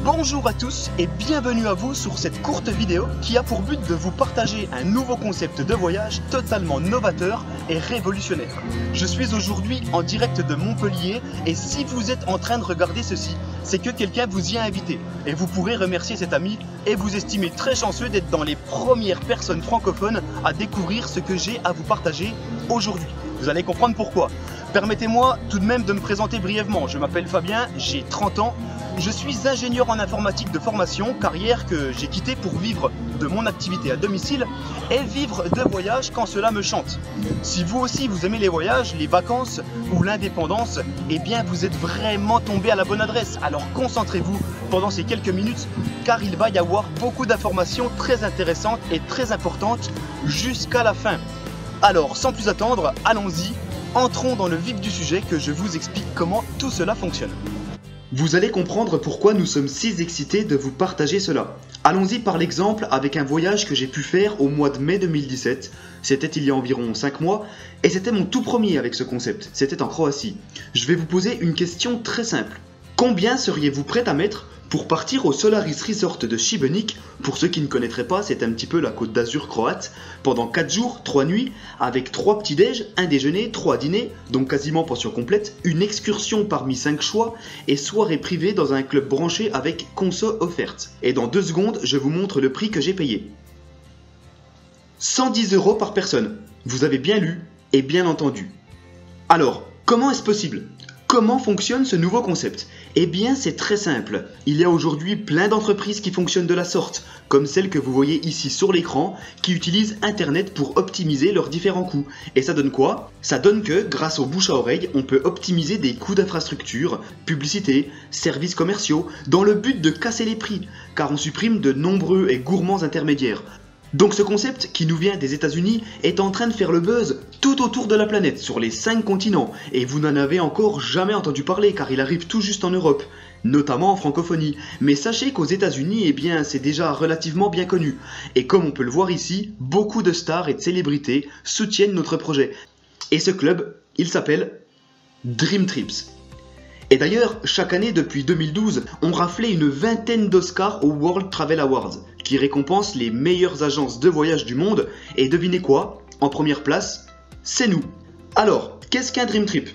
Bonjour à tous et bienvenue à vous sur cette courte vidéo qui a pour but de vous partager un nouveau concept de voyage totalement novateur et révolutionnaire. Je suis aujourd'hui en direct de Montpellier et si vous êtes en train de regarder ceci, c'est que quelqu'un vous y a invité et vous pourrez remercier cet ami et vous estimer très chanceux d'être dans les premières personnes francophones à découvrir ce que j'ai à vous partager aujourd'hui. Vous allez comprendre pourquoi. Permettez-moi tout de même de me présenter brièvement. Je m'appelle Fabien, j'ai 30 ans. Je suis ingénieur en informatique de formation, carrière que j'ai quittée pour vivre de mon activité à domicile et vivre de voyage quand cela me chante. Si vous aussi vous aimez les voyages, les vacances ou l'indépendance, eh bien vous êtes vraiment tombé à la bonne adresse. Alors concentrez-vous pendant ces quelques minutes car il va y avoir beaucoup d'informations très intéressantes et très importantes jusqu'à la fin. Alors sans plus attendre, allons-y, entrons dans le vif du sujet que je vous explique comment tout cela fonctionne. Vous allez comprendre pourquoi nous sommes si excités de vous partager cela. Allons-y par l'exemple avec un voyage que j'ai pu faire au mois de mai 2017. C'était il y a environ 5 mois et c'était mon tout premier avec ce concept. C'était en Croatie. Je vais vous poser une question très simple. Combien seriez-vous prêt à mettre pour partir au Solaris Resort de Šibenik? Pour ceux qui ne connaîtraient pas, c'est un petit peu la côte d'Azur croate, pendant 4 jours, 3 nuits, avec 3 petits-déj, un déjeuner, 3 dîners, donc quasiment pension complète, une excursion parmi 5 choix et soirée privée dans un club branché avec conso offerte. Et dans 2 secondes, je vous montre le prix que j'ai payé. 110 € par personne. Vous avez bien lu et bien entendu. Alors, comment est-ce possible ? Comment fonctionne ce nouveau concept? Eh bien c'est très simple, il y a aujourd'hui plein d'entreprises qui fonctionnent de la sorte, comme celle que vous voyez ici sur l'écran, qui utilisent internet pour optimiser leurs différents coûts. Et ça donne quoi? Ça donne que, grâce au bouche à oreille, on peut optimiser des coûts d'infrastructure, publicité, services commerciaux, dans le but de casser les prix, car on supprime de nombreux et gourmands intermédiaires. Donc ce concept, qui nous vient des États-Unis, est en train de faire le buzz tout autour de la planète, sur les 5 continents, et vous n'en avez encore jamais entendu parler car il arrive tout juste en Europe, notamment en francophonie. Mais sachez qu'aux États-Unis, eh bien, c'est déjà relativement bien connu. Et comme on peut le voir ici, beaucoup de stars et de célébrités soutiennent notre projet. Et ce club, il s'appelle Dream Trips. Et d'ailleurs, chaque année depuis 2012, on raflait une vingtaine d'Oscars aux World Travel Awards, qui récompensent les meilleures agences de voyage du monde. Et devinez quoi? En première place, c'est nous. Alors, qu'est-ce qu'un Dream Trip?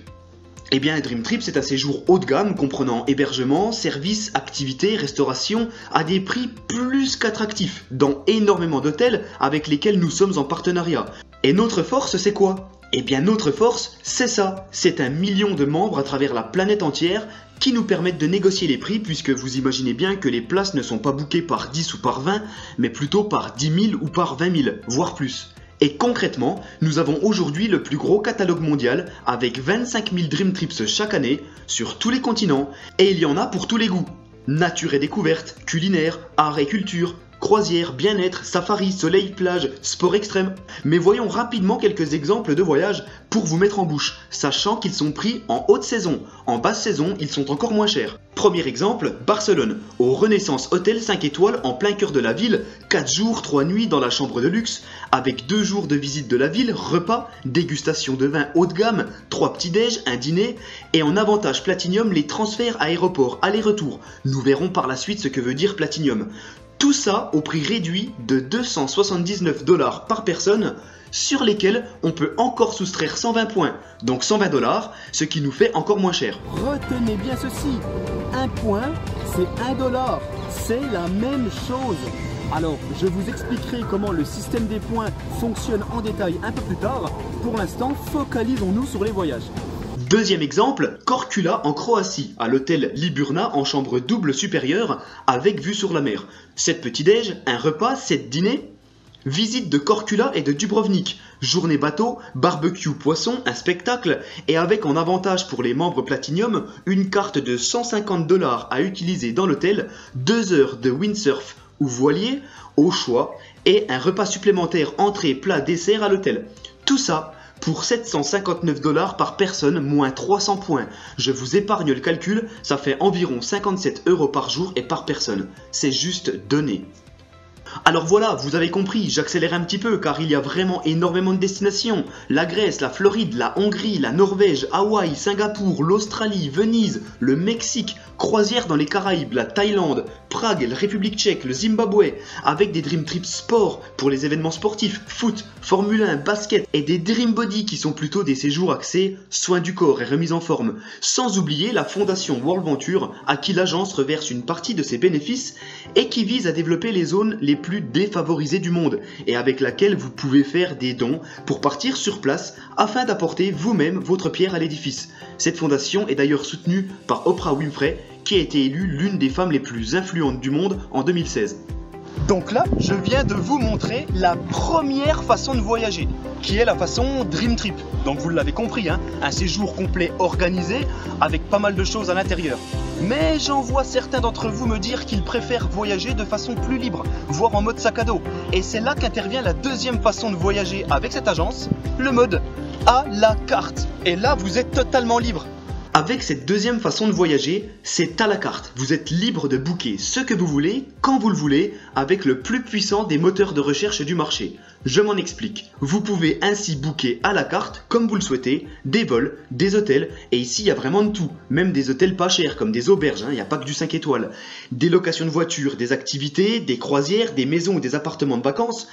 Eh bien, un Dream Trip, c'est un séjour haut de gamme comprenant hébergement, services, activités, restauration, à des prix plus qu'attractifs, dans énormément d'hôtels avec lesquels nous sommes en partenariat. Et notre force, c'est quoi? Eh bien notre force, c'est ça, c'est 1 million de membres à travers la planète entière qui nous permettent de négocier les prix puisque vous imaginez bien que les places ne sont pas bookées par 10 ou par 20, mais plutôt par 10 000 ou par 20 000, voire plus. Et concrètement, nous avons aujourd'hui le plus gros catalogue mondial avec 25 000 Dream Trips chaque année sur tous les continents et il y en a pour tous les goûts. Nature et découverte, culinaire, art et culture, croisière, bien-être, safari, soleil, plage, sport extrême. Mais voyons rapidement quelques exemples de voyages pour vous mettre en bouche, sachant qu'ils sont pris en haute saison. En basse saison, ils sont encore moins chers. Premier exemple, Barcelone, au Renaissance Hôtel 5 étoiles en plein cœur de la ville, 4 jours, 3 nuits dans la chambre de luxe, avec 2 jours de visite de la ville, repas, dégustation de vin haut de gamme, 3 petits-déj, un dîner, et en avantage Platinum les transferts aéroport aller-retour. Nous verrons par la suite ce que veut dire Platinum. Tout ça au prix réduit de 279 $ par personne, sur lesquels on peut encore soustraire 120 points, donc 120 $, ce qui nous fait encore moins cher. Retenez bien ceci, un point, c'est 1 $, c'est la même chose. Alors, je vous expliquerai comment le système des points fonctionne en détail un peu plus tard. Pour l'instant, focalisons-nous sur les voyages. Deuxième exemple, Korčula en Croatie, à l'hôtel Liburna en chambre double supérieure avec vue sur la mer. 7 petits-déj, un repas, 7 dîners. Visite de Korčula et de Dubrovnik, journée bateau, barbecue poisson, un spectacle et avec en avantage pour les membres Platinum, une carte de 150 $ à utiliser dans l'hôtel, 2 heures de windsurf ou voilier au choix et un repas supplémentaire entrée, plat, dessert à l'hôtel. Tout ça pour 759 $ par personne, moins 300 points. Je vous épargne le calcul, ça fait environ 57 € par jour et par personne. C'est juste donné. Alors voilà, vous avez compris, j'accélère un petit peu car il y a vraiment énormément de destinations. La Grèce, la Floride, la Hongrie, la Norvège, Hawaï, Singapour, l'Australie, Venise, le Mexique, croisière dans les Caraïbes, la Thaïlande, Prague, la République tchèque, le Zimbabwe, avec des Dream Trips sport pour les événements sportifs, foot, Formule 1, basket et des Dream Body qui sont plutôt des séjours axés soins du corps et remise en forme. Sans oublier la fondation World Venture à qui l'agence reverse une partie de ses bénéfices et qui vise à développer les zones les plus défavorisées du monde et avec laquelle vous pouvez faire des dons pour partir sur place afin d'apporter vous-même votre pierre à l'édifice. Cette fondation est d'ailleurs soutenue par Oprah Winfrey qui a été élue l'une des femmes les plus influentes du monde en 2016. Donc là, je viens de vous montrer la première façon de voyager, qui est la façon Dream Trip. Donc vous l'avez compris, hein, un séjour complet organisé avec pas mal de choses à l'intérieur. Mais j'en vois certains d'entre vous me dire qu'ils préfèrent voyager de façon plus libre, voire en mode sac à dos. Et c'est là qu'intervient la deuxième façon de voyager avec cette agence, le mode à la carte. Et là, vous êtes totalement libre. Avec cette deuxième façon de voyager, c'est à la carte. Vous êtes libre de booker ce que vous voulez, quand vous le voulez, avec le plus puissant des moteurs de recherche du marché. Je m'en explique. Vous pouvez ainsi booker à la carte, comme vous le souhaitez, des vols, des hôtels, et ici il y a vraiment de tout. Même des hôtels pas chers, comme des auberges, il n'y a pas que du 5 étoiles. Des locations de voitures, des activités, des croisières, des maisons ou des appartements de vacances.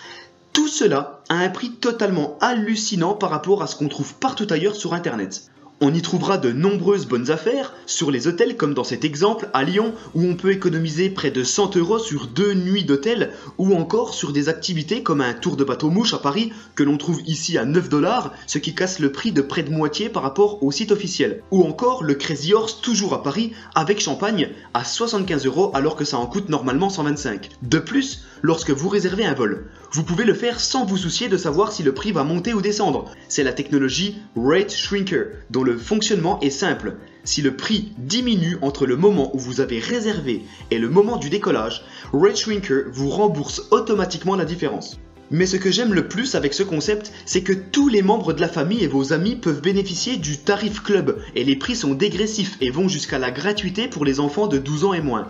Tout cela a un prix totalement hallucinant par rapport à ce qu'on trouve partout ailleurs sur internet. On y trouvera de nombreuses bonnes affaires sur les hôtels comme dans cet exemple à Lyon où on peut économiser près de 100 € sur 2 nuits d'hôtel ou encore sur des activités comme un tour de bateau mouche à Paris que l'on trouve ici à 9 $, ce qui casse le prix de près de moitié par rapport au site officiel. Ou encore le Crazy Horse toujours à Paris avec champagne à 75 € alors que ça en coûte normalement 125. De plus, lorsque vous réservez un vol, vous pouvez le faire sans vous soucier de savoir si le prix va monter ou descendre. C'est la technologie Rate Shrinker dont le fonctionnement est simple. Si le prix diminue entre le moment où vous avez réservé et le moment du décollage, Rate Shrinker vous rembourse automatiquement la différence. Mais ce que j'aime le plus avec ce concept, c'est que tous les membres de la famille et vos amis peuvent bénéficier du tarif club et les prix sont dégressifs et vont jusqu'à la gratuité pour les enfants de 12 ans et moins.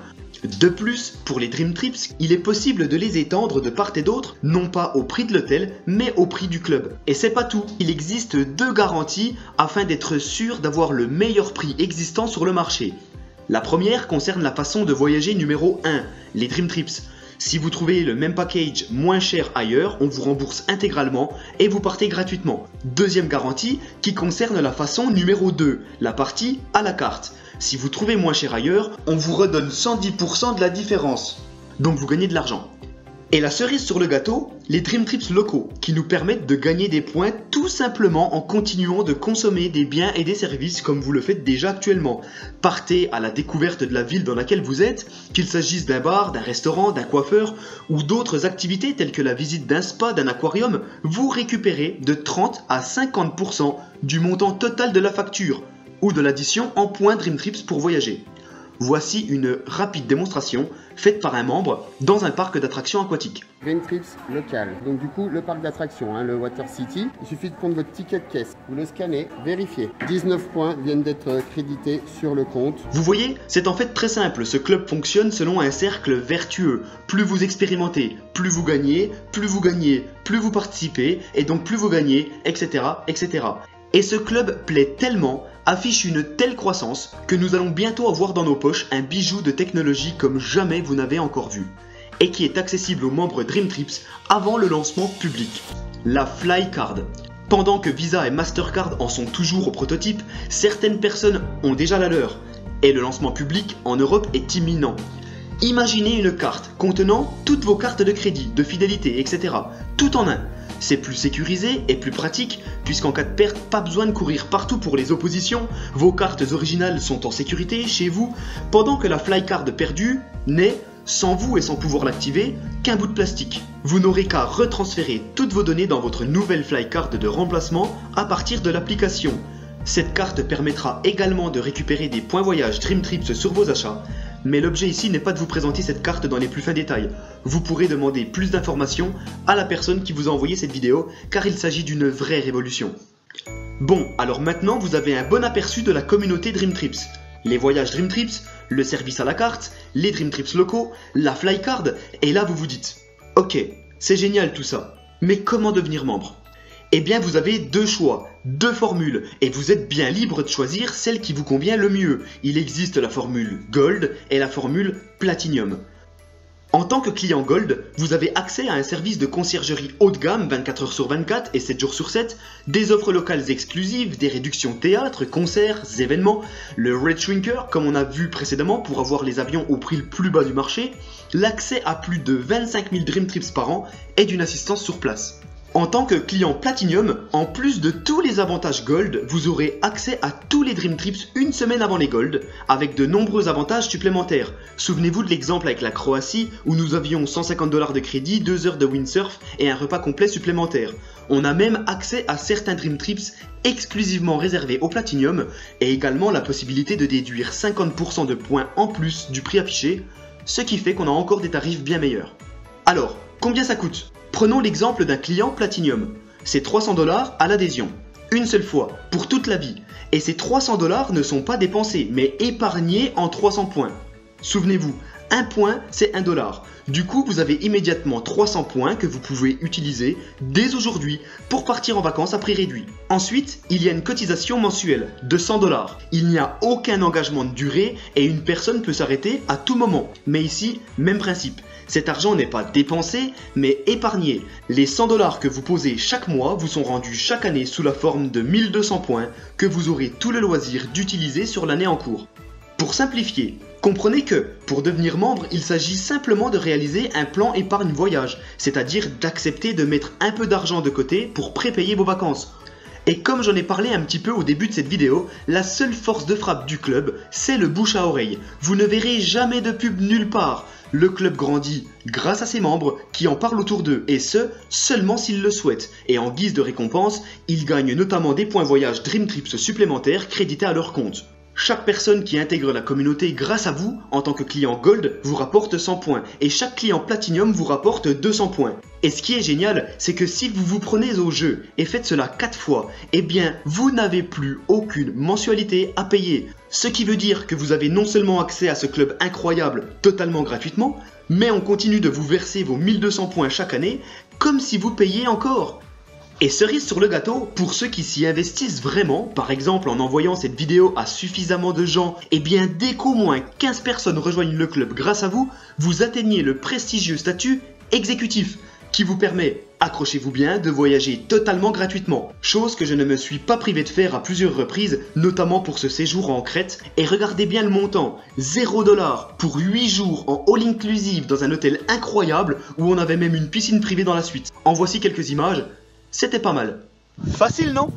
De plus, pour les Dream Trips, il est possible de les étendre de part et d'autre, non pas au prix de l'hôtel, mais au prix du club. Et c'est pas tout, il existe 2 garanties afin d'être sûr d'avoir le meilleur prix existant sur le marché. La première concerne la façon de voyager numéro 1, les Dream Trips. Si vous trouvez le même package moins cher ailleurs, on vous rembourse intégralement et vous partez gratuitement. Deuxième garantie qui concerne la façon numéro 2, la partie à la carte. Si vous trouvez moins cher ailleurs, on vous redonne 110% de la différence. Donc vous gagnez de l'argent. Et la cerise sur le gâteau, les Dream Trips locaux qui nous permettent de gagner des points tout simplement en continuant de consommer des biens et des services comme vous le faites déjà actuellement. Partez à la découverte de la ville dans laquelle vous êtes, qu'il s'agisse d'un bar, d'un restaurant, d'un coiffeur ou d'autres activités telles que la visite d'un spa, d'un aquarium, vous récupérez de 30 à 50% du montant total de la facture ou de l'addition en points Dream Trips pour voyager. Voici une rapide démonstration faite par un membre dans un parc d'attractions aquatiques. Dream Trips local. Donc du coup, le parc d'attractions, le Water City, il suffit de prendre votre ticket de caisse, vous le scannez, vérifiez. 19 points viennent d'être crédités sur le compte. Vous voyez, c'est en fait très simple. Ce club fonctionne selon un cercle vertueux. Plus vous expérimentez, plus vous gagnez, plus vous participez, et donc plus vous gagnez, etc., etc. Et ce club plaît tellement, affiche une telle croissance que nous allons bientôt avoir dans nos poches un bijou de technologie comme jamais vous n'avez encore vu et qui est accessible aux membres Dream Trips avant le lancement public. La Flycard. Pendant que Visa et Mastercard en sont toujours au prototype, certaines personnes ont déjà la leur et le lancement public en Europe est imminent. Imaginez une carte contenant toutes vos cartes de crédit, de fidélité, etc. tout en un. C'est plus sécurisé et plus pratique puisqu'en cas de perte, pas besoin de courir partout pour les oppositions, vos cartes originales sont en sécurité chez vous, pendant que la Flycard perdue n'est, sans vous et sans pouvoir l'activer, qu'un bout de plastique. Vous n'aurez qu'à retransférer toutes vos données dans votre nouvelle Flycard de remplacement à partir de l'application. Cette carte permettra également de récupérer des points voyage Dream Trips sur vos achats. Mais l'objet ici n'est pas de vous présenter cette carte dans les plus fins détails. Vous pourrez demander plus d'informations à la personne qui vous a envoyé cette vidéo car il s'agit d'une vraie révolution. Bon, alors maintenant vous avez un bon aperçu de la communauté Dream Trips. Les voyages Dream Trips, le service à la carte, les Dream Trips locaux, la Flycard, et là vous vous dites: Ok, c'est génial tout ça. Mais comment devenir membre? Eh bien vous avez deux choix, deux formules, et vous êtes bien libre de choisir celle qui vous convient le mieux. Il existe la formule Gold et la formule Platinum. En tant que client Gold, vous avez accès à un service de conciergerie haut de gamme 24 h sur 24 et 7 jours sur 7, des offres locales exclusives, des réductions théâtre, concerts, événements, le Red Shrinker comme on a vu précédemment pour avoir les avions au prix le plus bas du marché, l'accès à plus de 25 000 Dream Trips par an et d'une assistance sur place. En tant que client Platinum, en plus de tous les avantages Gold, vous aurez accès à tous les Dream Trips une semaine avant les Gold, avec de nombreux avantages supplémentaires. Souvenez-vous de l'exemple avec la Croatie, où nous avions 150 $ de crédit, 2 heures de windsurf et un repas complet supplémentaire. On a même accès à certains Dream Trips exclusivement réservés au Platinum, et également la possibilité de déduire 50% de points en plus du prix affiché, ce qui fait qu'on a encore des tarifs bien meilleurs. Alors, combien ça coûte ? Prenons l'exemple d'un client Platinum. C'est 300 $ à l'adhésion, une seule fois, pour toute la vie. Et ces 300 $ ne sont pas dépensés, mais épargnés en 300 points. Souvenez-vous, un point, c'est 1 $. Du coup, vous avez immédiatement 300 points que vous pouvez utiliser dès aujourd'hui pour partir en vacances à prix réduit. Ensuite, il y a une cotisation mensuelle de 100 $. Il n'y a aucun engagement de durée et une personne peut s'arrêter à tout moment. Mais ici, même principe. Cet argent n'est pas dépensé, mais épargné. Les 100 $ que vous posez chaque mois vous sont rendus chaque année sous la forme de 1200 points que vous aurez tout le loisir d'utiliser sur l'année en cours. Pour simplifier, comprenez que, pour devenir membre, il s'agit simplement de réaliser un plan épargne voyage, c'est-à-dire d'accepter de mettre un peu d'argent de côté pour prépayer vos vacances. Et comme j'en ai parlé un petit peu au début de cette vidéo, la seule force de frappe du club, c'est le bouche à oreille. Vous ne verrez jamais de pub nulle part. Le club grandit grâce à ses membres qui en parlent autour d'eux, et ce, seulement s'ils le souhaitent. Et en guise de récompense, ils gagnent notamment des points voyage Dream Trips supplémentaires crédités à leur compte. Chaque personne qui intègre la communauté grâce à vous, en tant que client Gold, vous rapporte 100 points, et chaque client Platinum vous rapporte 200 points. Et ce qui est génial, c'est que si vous vous prenez au jeu et faites cela 4 fois, eh bien, vous n'avez plus aucune mensualité à payer. Ce qui veut dire que vous avez non seulement accès à ce club incroyable totalement gratuitement, mais on continue de vous verser vos 1200 points chaque année, comme si vous payiez encore. Et cerise sur le gâteau, pour ceux qui s'y investissent vraiment, par exemple en envoyant cette vidéo à suffisamment de gens, et bien dès qu'au moins 15 personnes rejoignent le club grâce à vous, vous atteignez le prestigieux statut exécutif, qui vous permet, accrochez-vous bien, de voyager totalement gratuitement. Chose que je ne me suis pas privé de faire à plusieurs reprises, notamment pour ce séjour en Crète. Et regardez bien le montant, 0 $ pour 8 jours en all-inclusive dans un hôtel incroyable où on avait même une piscine privée dans la suite. En voici quelques images. C'était pas mal. Facile, non?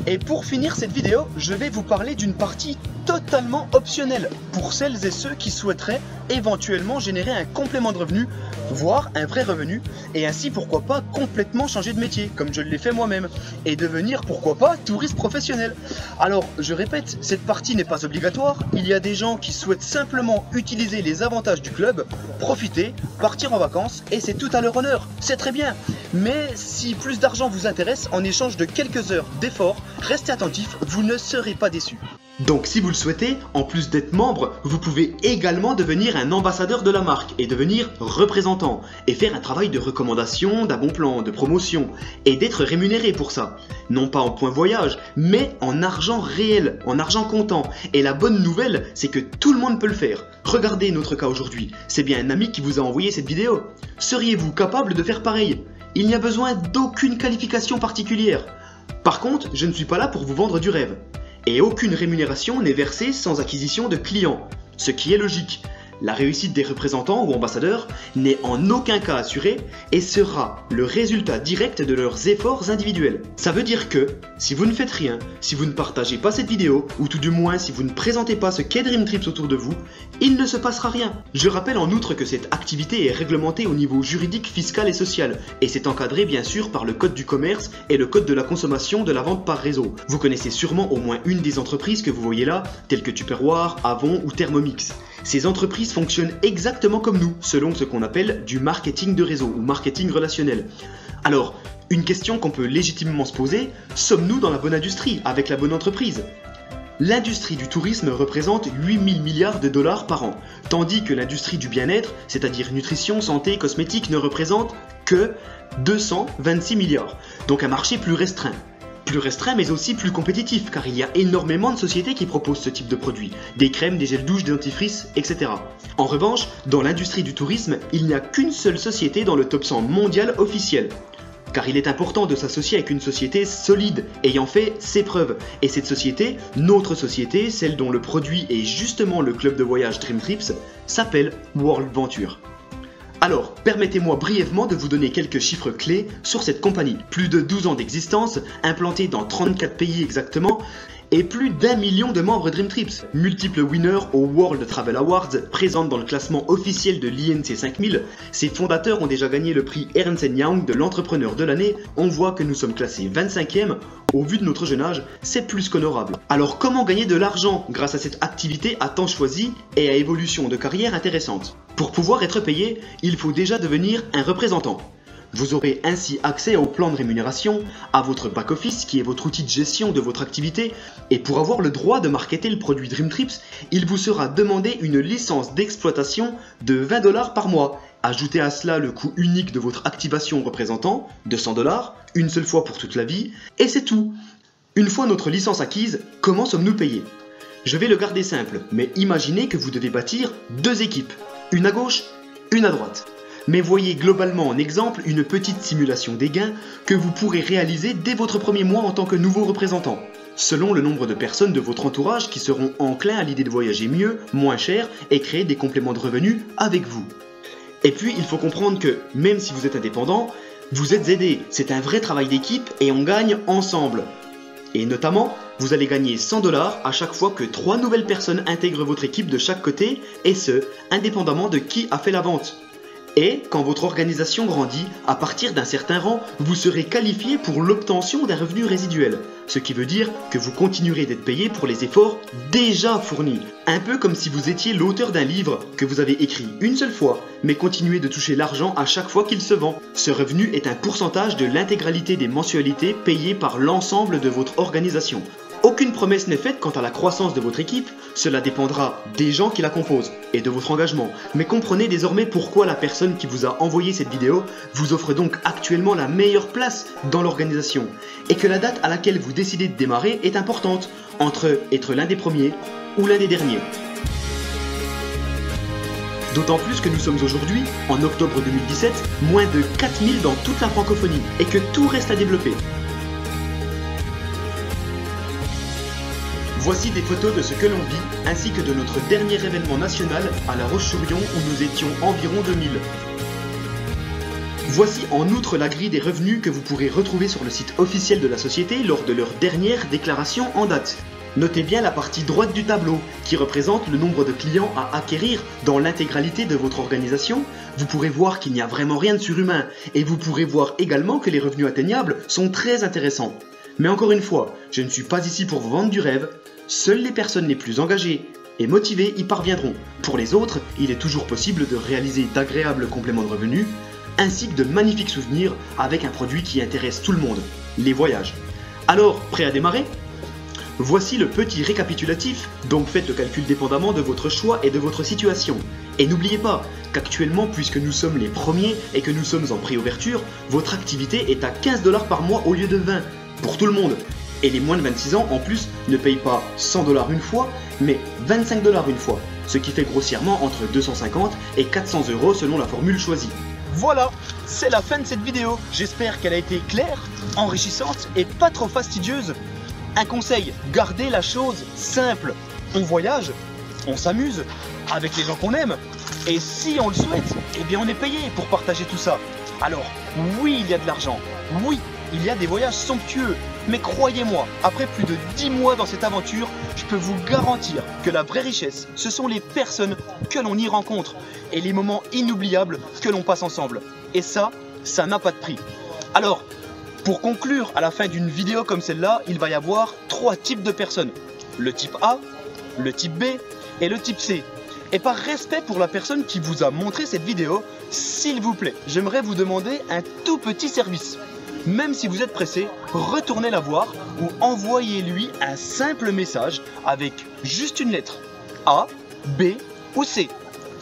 Et pour finir cette vidéo, je vais vous parler d'une partie totalement optionnelle pour celles et ceux qui souhaiteraient éventuellement générer un complément de revenu, voire un vrai revenu, et ainsi pourquoi pas complètement changer de métier, comme je l'ai fait moi-même, et devenir pourquoi pas touriste professionnel. Alors, je répète, cette partie n'est pas obligatoire, il y a des gens qui souhaitent simplement utiliser les avantages du club, profiter, partir en vacances, et c'est tout à leur honneur, c'est très bien. Mais si plus d'argent vous intéresse en échange de quelques heures d'effort, restez attentifs, vous ne serez pas déçus. Donc si vous le souhaitez, en plus d'être membre, vous pouvez également devenir un ambassadeur de la marque et devenir représentant et faire un travail de recommandation, d'un bon plan, de promotion et d'être rémunéré pour ça. Non pas en points voyage, mais en argent réel, en argent comptant. Et la bonne nouvelle, c'est que tout le monde peut le faire. Regardez notre cas aujourd'hui, c'est bien un ami qui vous a envoyé cette vidéo. Seriez-vous capable de faire pareil? Il n'y a besoin d'aucune qualification particulière. Par contre, je ne suis pas là pour vous vendre du rêve. Et aucune rémunération n'est versée sans acquisition de clients, ce qui est logique. La réussite des représentants ou ambassadeurs n'est en aucun cas assurée et sera le résultat direct de leurs efforts individuels. Ça veut dire que, si vous ne faites rien, si vous ne partagez pas cette vidéo, ou tout du moins si vous ne présentez pas ce qu'est Dream Trips autour de vous, il ne se passera rien. Je rappelle en outre que cette activité est réglementée au niveau juridique, fiscal et social, et c'est encadré bien sûr par le code du commerce et le code de la consommation de la vente par réseau. Vous connaissez sûrement au moins une des entreprises que vous voyez là, telles que Tupperware, Avon ou Thermomix. Ces entreprises fonctionnent exactement comme nous, selon ce qu'on appelle du marketing de réseau ou marketing relationnel. Alors, une question qu'on peut légitimement se poser, sommes-nous dans la bonne industrie, avec la bonne entreprise? L'industrie du tourisme représente 8000 milliards de dollars par an, tandis que l'industrie du bien-être, c'est-à-dire nutrition, santé, cosmétique, ne représente que 226 milliards. Donc un marché plus restreint. Plus restreint mais aussi plus compétitif, car il y a énormément de sociétés qui proposent ce type de produits, des crèmes, des gels douche, des dentifrices, etc. En revanche, dans l'industrie du tourisme, il n'y a qu'une seule société dans le top 100 mondial officiel. Car il est important de s'associer avec une société solide, ayant fait ses preuves. Et cette société, notre société, celle dont le produit est justement le club de voyage Dream Trips, s'appelle World Venture. Alors, permettez-moi brièvement de vous donner quelques chiffres clés sur cette compagnie. Plus de 12 ans d'existence, implantée dans 34 pays exactement, et plus d'1 million de membres Dream Trips. Multiples winners aux World Travel Awards, présentes dans le classement officiel de l'INC 5000. Ses fondateurs ont déjà gagné le prix Ernst & Young de l'entrepreneur de l'année. On voit que nous sommes classés 25e. Au vu de notre jeune âge, c'est plus qu'honorable. Alors comment gagner de l'argent grâce à cette activité à temps choisi et à évolution de carrière intéressante? Pour pouvoir être payé, il faut déjà devenir un représentant. Vous aurez ainsi accès au plan de rémunération, à votre back-office qui est votre outil de gestion de votre activité, et pour avoir le droit de marketer le produit Dream Trips, il vous sera demandé une licence d'exploitation de 20 $ par mois. Ajoutez à cela le coût unique de votre activation représentant, 200 $, une seule fois pour toute la vie, et c'est tout. Une fois notre licence acquise, comment sommes-nous payés? Je vais le garder simple, mais imaginez que vous devez bâtir 2 équipes, une à gauche, une à droite. Mais voyez globalement en exemple une petite simulation des gains que vous pourrez réaliser dès votre premier mois en tant que nouveau représentant, selon le nombre de personnes de votre entourage qui seront enclins à l'idée de voyager mieux, moins cher et créer des compléments de revenus avec vous. Et puis il faut comprendre que, même si vous êtes indépendant, vous êtes aidé, c'est un vrai travail d'équipe et on gagne ensemble. Et notamment, vous allez gagner 100 $ à chaque fois que 3 nouvelles personnes intègrent votre équipe de chaque côté, et ce, indépendamment de qui a fait la vente. Et quand votre organisation grandit, à partir d'un certain rang, vous serez qualifié pour l'obtention d'un revenu résiduel. Ce qui veut dire que vous continuerez d'être payé pour les efforts déjà fournis. Un peu comme si vous étiez l'auteur d'un livre que vous avez écrit une seule fois, mais continuez de toucher l'argent à chaque fois qu'il se vend. Ce revenu est un pourcentage de l'intégralité des mensualités payées par l'ensemble de votre organisation. Aucune promesse n'est faite quant à la croissance de votre équipe, cela dépendra des gens qui la composent et de votre engagement. Mais comprenez désormais pourquoi la personne qui vous a envoyé cette vidéo vous offre donc actuellement la meilleure place dans l'organisation et que la date à laquelle vous décidez de démarrer est importante, entre être l'un des premiers ou l'un des derniers. D'autant plus que nous sommes aujourd'hui, en octobre 2017, moins de 4000 dans toute la francophonie et que tout reste à développer. Voici des photos de ce que l'on vit, ainsi que de notre dernier événement national à La Roche-sur-Yon où nous étions environ 2000. Voici en outre la grille des revenus que vous pourrez retrouver sur le site officiel de la société lors de leur dernière déclaration en date. Notez bien la partie droite du tableau, qui représente le nombre de clients à acquérir dans l'intégralité de votre organisation. Vous pourrez voir qu'il n'y a vraiment rien de surhumain, et vous pourrez voir également que les revenus atteignables sont très intéressants. Mais encore une fois, je ne suis pas ici pour vous vendre du rêve. Seules les personnes les plus engagées et motivées y parviendront. Pour les autres, il est toujours possible de réaliser d'agréables compléments de revenus, ainsi que de magnifiques souvenirs avec un produit qui intéresse tout le monde, les voyages. Alors, prêt à démarrer ? Voici le petit récapitulatif, donc faites le calcul dépendamment de votre choix et de votre situation. Et n'oubliez pas qu'actuellement, puisque nous sommes les premiers et que nous sommes en préouverture, votre activité est à 15 $ par mois au lieu de 20, pour tout le monde. Et les moins de 26 ans, en plus, ne payent pas 100 $ une fois, mais 25 $ une fois, ce qui fait grossièrement entre 250 et 400 € selon la formule choisie. Voilà, c'est la fin de cette vidéo. J'espère qu'elle a été claire, enrichissante et pas trop fastidieuse. Un conseil, gardez la chose simple. On voyage, on s'amuse avec les gens qu'on aime, et si on le souhaite, eh bien on est payé pour partager tout ça. Alors, oui, il y a de l'argent, oui, il y a des voyages somptueux, mais croyez-moi, après plus de 10 mois dans cette aventure, je peux vous garantir que la vraie richesse, ce sont les personnes que l'on y rencontre et les moments inoubliables que l'on passe ensemble. Et ça n'a pas de prix. Alors, pour conclure, à la fin d'une vidéo comme celle-là, il va y avoir 3 types de personnes. Le type A, le type B et le type C. Et par respect pour la personne qui vous a montré cette vidéo, s'il vous plaît, j'aimerais vous demander un tout petit service. Même si vous êtes pressé, retournez la voir ou envoyez-lui un simple message avec juste une lettre. A, B ou C.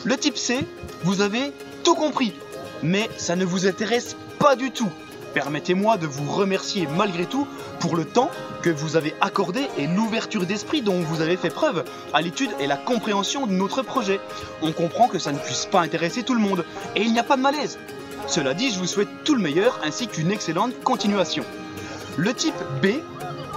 Le type C, vous avez tout compris, mais ça ne vous intéresse pas du tout. Permettez-moi de vous remercier malgré tout pour le temps que vous avez accordé et l'ouverture d'esprit dont vous avez fait preuve à l'étude et la compréhension de notre projet. On comprend que ça ne puisse pas intéresser tout le monde et il n'y a pas de malaise. Cela dit, je vous souhaite tout le meilleur ainsi qu'une excellente continuation. Le type B,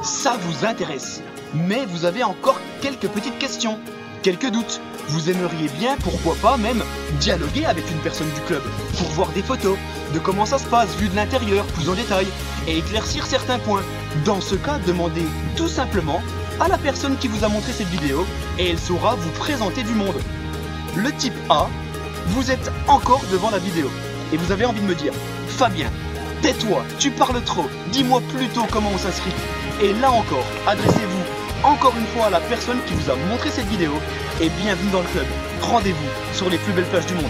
ça vous intéresse, mais vous avez encore quelques petites questions, quelques doutes. Vous aimeriez bien, pourquoi pas même, dialoguer avec une personne du club pour voir des photos de comment ça se passe vu de l'intérieur, plus en détail, et éclaircir certains points. Dans ce cas, demandez tout simplement à la personne qui vous a montré cette vidéo et elle saura vous présenter du monde. Le type A, vous êtes encore devant la vidéo et vous avez envie de me dire « Fabien, tais-toi, tu parles trop, dis-moi plutôt comment on s'inscrit ». Et là encore, adressez-vous encore une fois à la personne qui vous a montré cette vidéo et bienvenue dans le club. Rendez-vous sur les plus belles plages du monde.